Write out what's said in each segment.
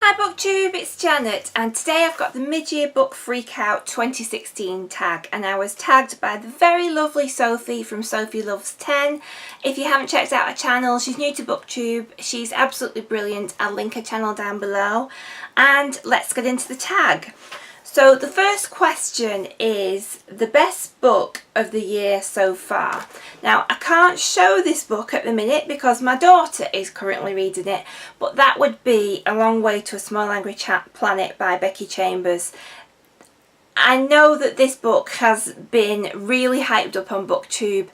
Hi BookTube, it's Janet, and today I've got the mid-year book Freakout 2016 tag, and I was tagged by the very lovely Sophie from Sophie Loves 10. If you haven't checked out her channel, she's new to BookTube, she's absolutely brilliant. I'll link her channel down below, and let's get into the tag. So the first question is the best book of the year so far. Now I can't show this book at the minute because my daughter is currently reading it, but that would be A Long Way to a Small Angry Planet by Becky Chambers. I know that this book has been really hyped up on BookTube,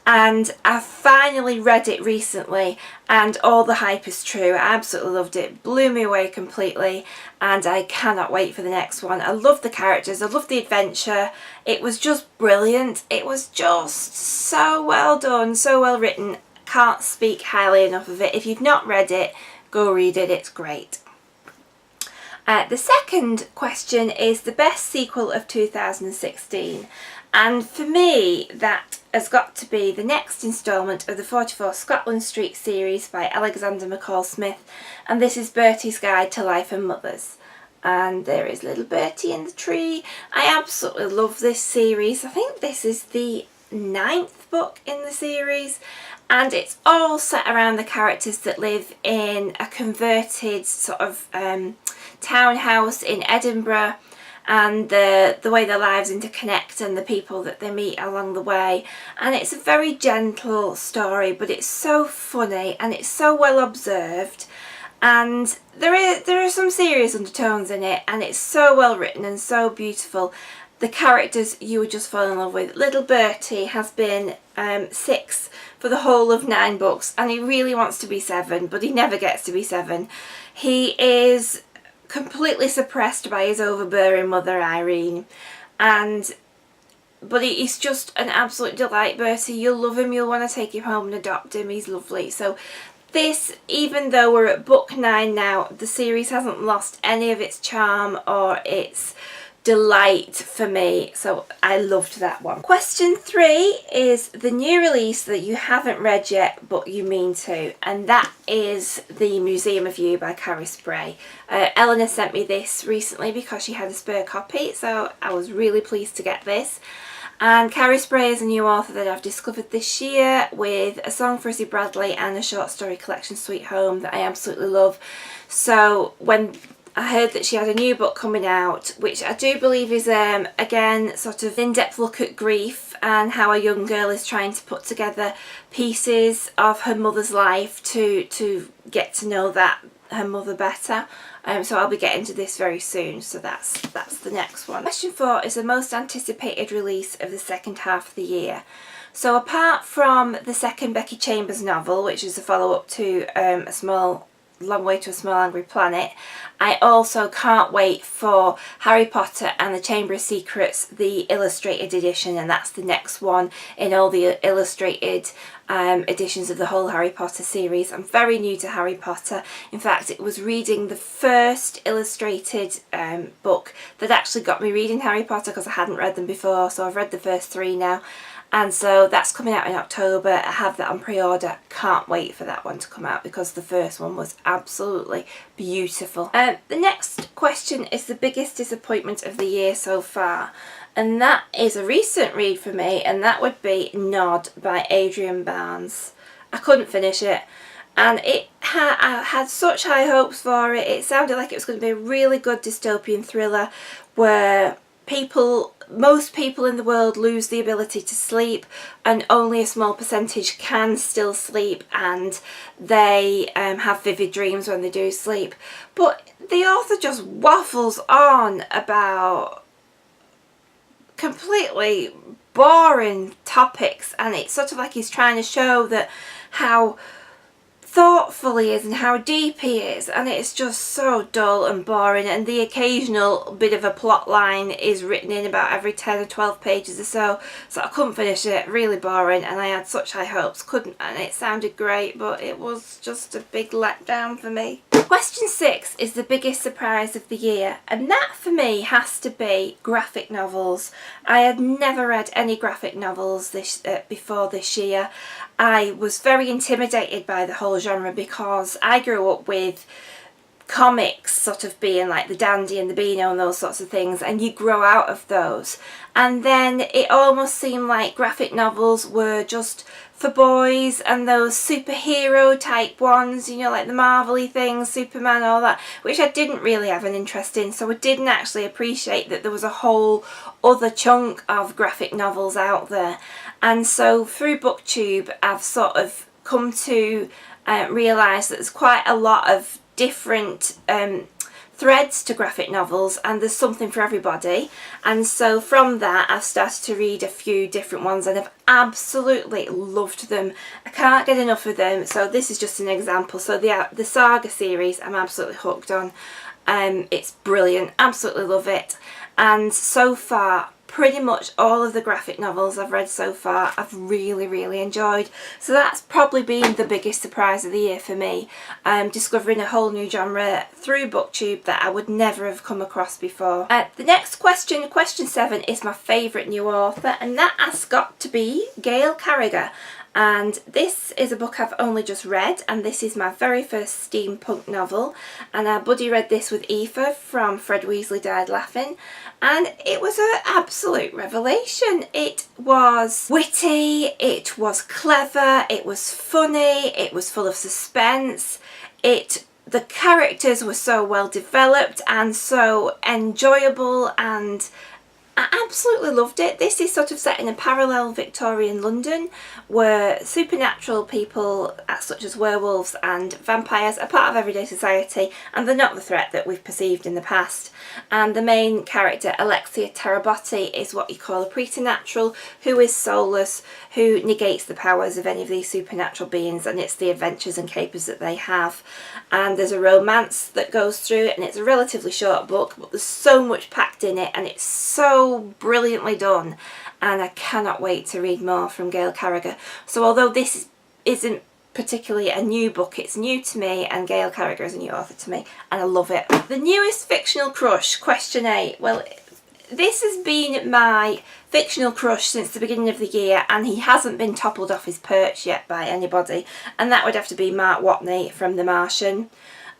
and I finally read it recently and all the hype is true. I absolutely loved it, blew me away completely, and I cannot wait for the next one. I love the characters, I love the adventure, it was just brilliant, it was just so well done, so well written. Can't speak highly enough of it. If you've not read it, go read it, it's great. The second question is the best sequel of 2016, and for me that has got to be the next instalment of the 44 Scotland Street series by Alexander McCall Smith, and this is Bertie's Guide to Life and Mothers. And there is little Bertie in the tree. I absolutely love this series. I think this is the 9th book in the series, and it's all set around the characters that live in a converted sort of townhouse in Edinburgh, and the way their lives interconnect and the people that they meet along the way. And it's a very gentle story, but it's so funny and it's so well observed, and there are some serious undertones in it, and it's so well written and so beautiful. The characters you would just fall in love with. Little Bertie has been 6 for the whole of 9 books, and he really wants to be 7, but he never gets to be 7. He is completely suppressed by his overbearing mother Irene, but he's just an absolute delight. Bertie, you'll love him, you'll want to take him home and adopt him, he's lovely. So this, even though we're at book 9 now, the series hasn't lost any of its charm or its delight for me, so I loved that one. Question 3 is the new release that you haven't read yet but you mean to, and that is The Museum of You by Carrie Spray. Eleanor sent me this recently because she had a spare copy, so I was really pleased to get this. And Carrie Spray is a new author that I've discovered this year, with A Song for Izzy Bradley and a short story collection, Sweet Home, that I absolutely love. So when I heard that she had a new book coming out, which I do believe is again sort of in-depth look at grief and how a young girl is trying to put together pieces of her mother's life to get to know her mother better. So I'll be getting to this very soon, so that's the next one. Question 4 is the most anticipated release of the second half of the year. So apart from the second Becky Chambers novel, which is a follow-up to Long Way to a Small Angry Planet, I also can't wait for Harry Potter and the Chamber of Secrets, the illustrated edition, and that's the next one in all the illustrated editions of the whole Harry Potter series. I'm very new to Harry Potter. In fact, it was reading the first illustrated book that actually got me reading Harry Potter, because I hadn't read them before, so I've read the first 3 now. And so that's coming out in October. I have that on pre-order. Can't wait for that one to come out because the first one was absolutely beautiful. The next question is the biggest disappointment of the year so far, and that is a recent read for me, and that would be Nod by Adrian Barnes. I couldn't finish it, and I had such high hopes for it. It sounded like it was going to be a really good dystopian thriller where most people in the world lose the ability to sleep, and only a small percentage can still sleep, and they have vivid dreams when they do sleep. But the author just waffles on about completely boring topics, and it's sort of like he's trying to show that how thoughtful he is and how deep he is, and it's just so dull and boring, and the occasional bit of a plot line is written in about every 10 or 12 pages or so I couldn't finish it. Really boring, and I had such high hopes, and it sounded great, but it was just a big letdown for me. Question 6 is the biggest surprise of the year, and that for me has to be graphic novels. I had never read any graphic novels before this year. I was very intimidated by the whole genre because I grew up with comics sort of being like the Dandy and the Beano and those sorts of things, and you grow out of those. And then it almost seemed like graphic novels were just for boys, and those superhero type ones, you know, like the Marvel-y things, Superman, all that, which I didn't really have an interest in. So I didn't actually appreciate that there was a whole other chunk of graphic novels out there. And so through BookTube, I've sort of come to realise that there's quite a lot of different threads to graphic novels, and there's something for everybody. And so from that I've started to read a few different ones, and I've absolutely loved them. I can't get enough of them. So this is just an example. So the Saga series I'm absolutely hooked on. It's brilliant, absolutely love it. And so far, pretty much all of the graphic novels I've read so far I've really enjoyed. So that's probably been the biggest surprise of the year for me, discovering a whole new genre through BookTube that I would never have come across before. The next question, question 7, is my favourite new author, and that has got to be Gail Carriger. And this is a book I've only just read, and this is my very first steampunk novel, and our buddy read this with Aoife from Fred Weasley Died Laughing, and it was an absolute revelation. It was witty, it was clever, it was funny, it was full of suspense, the characters were so well developed and so enjoyable, and I absolutely loved it. This is sort of set in a parallel Victorian London where supernatural people such as werewolves and vampires are part of everyday society, and they're not the threat that we've perceived in the past. And the main character, Alexia Tarabotti, is what you call a preternatural, who is soulless, who negates the powers of any of these supernatural beings, and it's the adventures and capers that they have. And there's a romance that goes through it, and it's a relatively short book, but there's so much packed in it, and it's so brilliantly done, and I cannot wait to read more from Gail Carriger. So although this isn't particularly a new book, it's new to me, and Gail Carriger is a new author to me, and I love it. The newest fictional crush, question 8. Well, this has been my fictional crush since the beginning of the year, and he hasn't been toppled off his perch yet by anybody, and that would have to be Mark Watney from The Martian.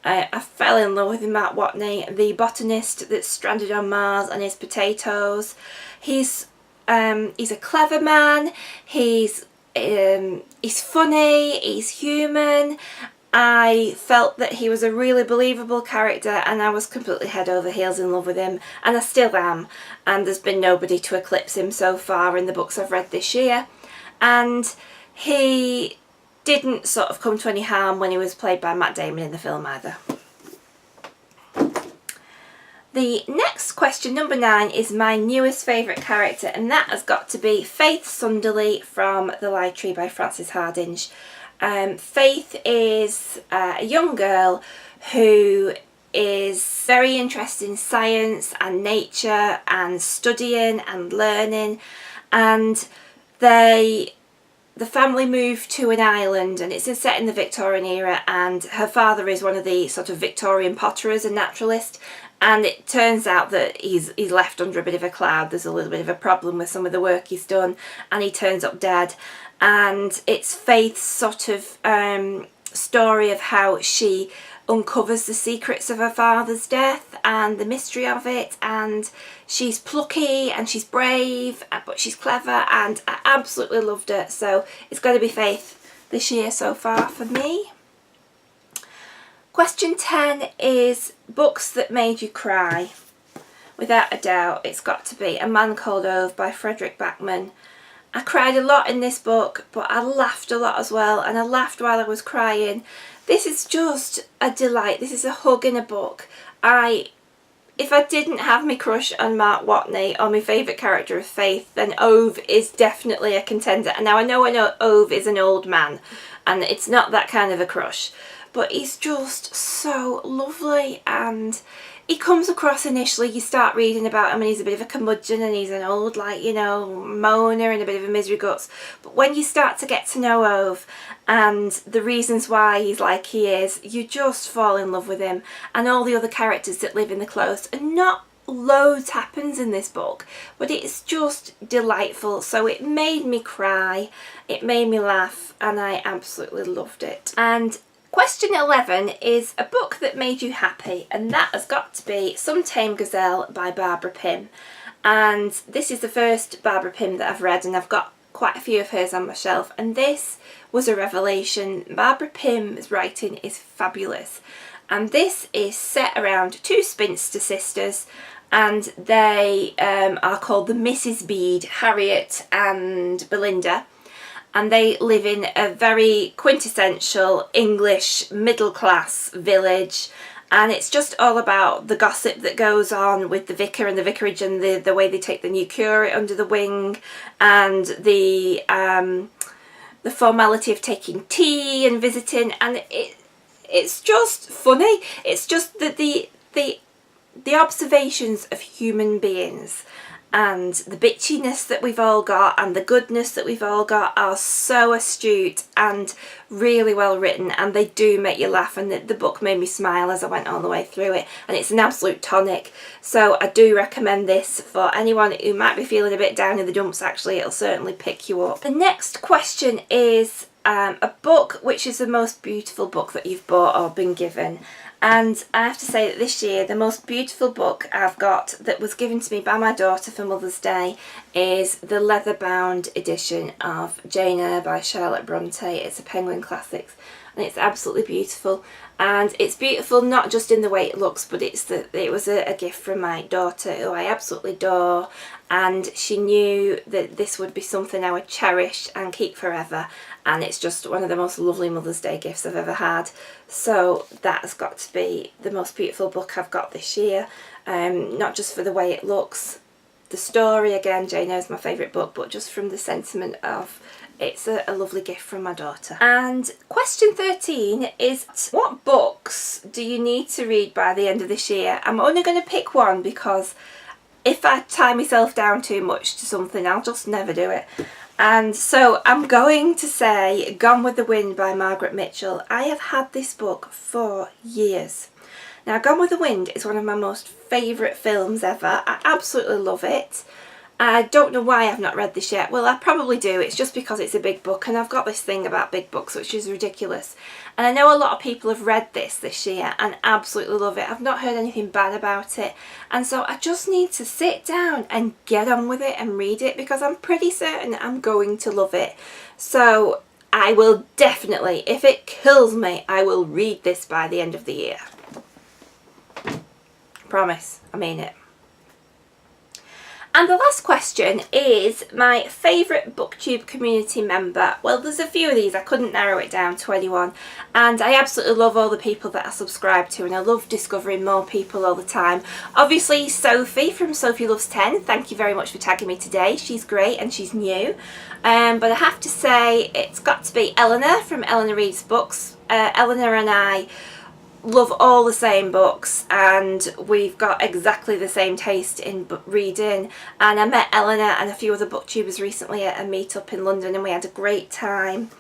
I fell in love with Mark Watney, the botanist that's stranded on Mars and his potatoes. He's a clever man, he's funny, he's human. I felt that he was a really believable character, and I was completely head over heels in love with him, and I still am, and there's been nobody to eclipse him so far in the books I've read this year. And he didn't sort of come to any harm when he was played by Matt Damon in the film either. The next question, number 9, is my newest favourite character, and that has got to be Faith Sunderly from The Lie Tree by Frances Hardinge. Faith is a young girl who is very interested in science and nature and studying and learning, and the family moved to an island, and it's set in the Victorian era, and her father is one of the sort of Victorian potterers, a naturalist, and it turns out that he's left under a bit of a cloud. There's a little bit of a problem with some of the work he's done, and he turns up dead. And it's Faith's sort of story of how she uncovers the secrets of her father's death and the mystery of it, and she's plucky and she's brave, but she's clever, and I absolutely loved it. So it's got to be Faith this year so far for me. Question 10 is books that made you cry. Without a doubt, it's got to be A Man Called Ove by Frederick Backman. I cried a lot in this book, but I laughed a lot as well, and I laughed while I was crying. This is just a delight. This is a hug in a book. If I didn't have my crush on Mark Watney or my favourite character of Faith, then Ove is definitely a contender. And now I know Ove is an old man, and it's not that kind of a crush, but he's just so lovely, and he comes across initially, you start reading about him and he's a bit of a curmudgeon and he's an old, like, you know, moaner and a bit of a misery guts. But when you start to get to know Ove and the reasons why he's like he is, you just fall in love with him and all the other characters that live in the close. And not loads happens in this book, but it's just delightful. So it made me cry, it made me laugh, and I absolutely loved it. And Question 11 is a book that made you happy, and that has got to be Some Tame Gazelle by Barbara Pym. And this is the first Barbara Pym that I've read, and I've got quite a few of hers on my shelf, and this was a revelation. Barbara Pym's writing is fabulous, and this is set around two spinster sisters, and they are called the Mrs. Bede, Harriet and Belinda. And they live in a very quintessential English middle-class village, and it's just all about the gossip that goes on with the vicar and the vicarage, and the way they take the new curate under the wing, and the formality of taking tea and visiting, and it's just funny. It's just that the observations of human beings and the bitchiness that we've all got and the goodness that we've all got are so astute and really well written, and they do make you laugh, and the book made me smile as I went all the way through it, and it's an absolute tonic. So I do recommend this for anyone who might be feeling a bit down in the dumps. Actually, it'll certainly pick you up. The next question is a book which is the most beautiful book that you've bought or been given. And I have to say that this year the most beautiful book I've got that was given to me by my daughter for Mother's Day is the leather-bound edition of Jane Eyre by Charlotte Bronte. It's a Penguin Classics, and it's absolutely beautiful. And it's beautiful not just in the way it looks, but it was a gift from my daughter, who I absolutely adore, and she knew that this would be something I would cherish and keep forever, and it's just one of the most lovely Mother's Day gifts I've ever had. So that has got to be the most beautiful book I've got this year, not just for the way it looks, the story, again, Jane Eyre is my favourite book, but just from the sentiment of it's a lovely gift from my daughter. And question 13 is, what books do you need to read by the end of this year? I'm only going to pick one, because if I tie myself down too much to something, I'll just never do it. And so I'm going to say Gone with the Wind by Margaret Mitchell. I have had this book for years. Now, Gone with the Wind is one of my most favourite films ever. I absolutely love it. I don't know why I've not read this yet. Well, I probably do. It's just because it's a big book, and I've got this thing about big books which is ridiculous. And I know a lot of people have read this year and absolutely love it. I've not heard anything bad about it. And so I just need to sit down and get on with it and read it, because I'm pretty certain I'm going to love it. So I will definitely, if it kills me, I will read this by the end of the year. Promise. I mean it. And the last question is my favourite BookTube community member. Well, there's a few of these, I couldn't narrow it down to anyone, and I absolutely love all the people that I subscribe to, and I love discovering more people all the time. Obviously Sophie from Sophie Loves 10, thank you very much for tagging me today. She's great and she's new. But I have to say it's got to be Eleanor from Eleanor Reads Books. Eleanor and I love all the same books, and we've got exactly the same taste in reading, and I met Eleanor and a few other booktubers recently at a meetup in London, and we had a great time.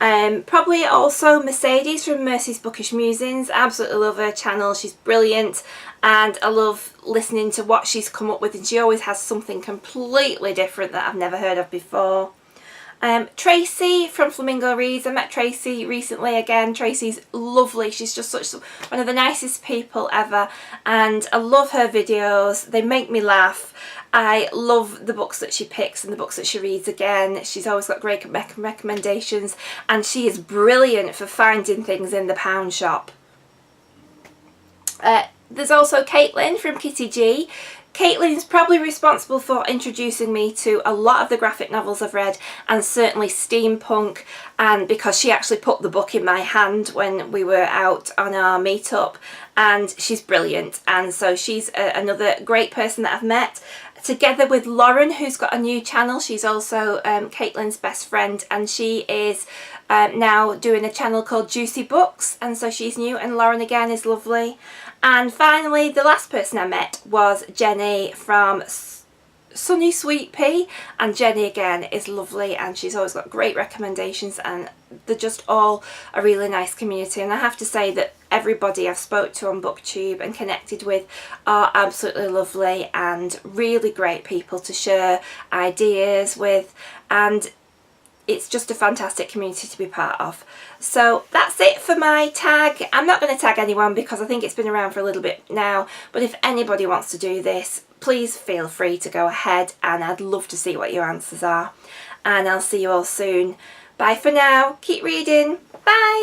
Probably also Mercedes from Mercy's Bookish Musings. I absolutely love her channel, she's brilliant, and I love listening to what she's come up with, and she always has something completely different that I've never heard of before. Tracy from Flamingo Reads. I met Tracy recently again. Tracy's lovely. She's just such one of the nicest people ever, and I love her videos. They make me laugh. I love the books that she picks and the books that she reads again. She's always got great recommendations, and she is brilliant for finding things in the pound shop. There's also Caitlin from Kitty G. Caitlin's probably responsible for introducing me to a lot of the graphic novels I've read, and certainly steampunk, and because she actually put the book in my hand when we were out on our meetup, and she's brilliant, and so she's another great person that I've met. Together with Lauren, who's got a new channel. She's also Caitlin's best friend, and she is now doing a channel called Juicy Books, and so she's new, and Lauren again is lovely. And finally, the last person I met was Jenny from Sunny Sweet Pea, and Jenny again is lovely, and she's always got great recommendations, and they're just all a really nice community. And I have to say that everybody I've spoke to on BookTube and connected with are absolutely lovely and really great people to share ideas with, and it's just a fantastic community to be part of. So that's it for my tag. I'm not going to tag anyone because I think it's been around for a little bit now, but if anybody wants to do this, please feel free to go ahead, and I'd love to see what your answers are. And I'll see you all soon. Bye for now. Keep reading. Bye.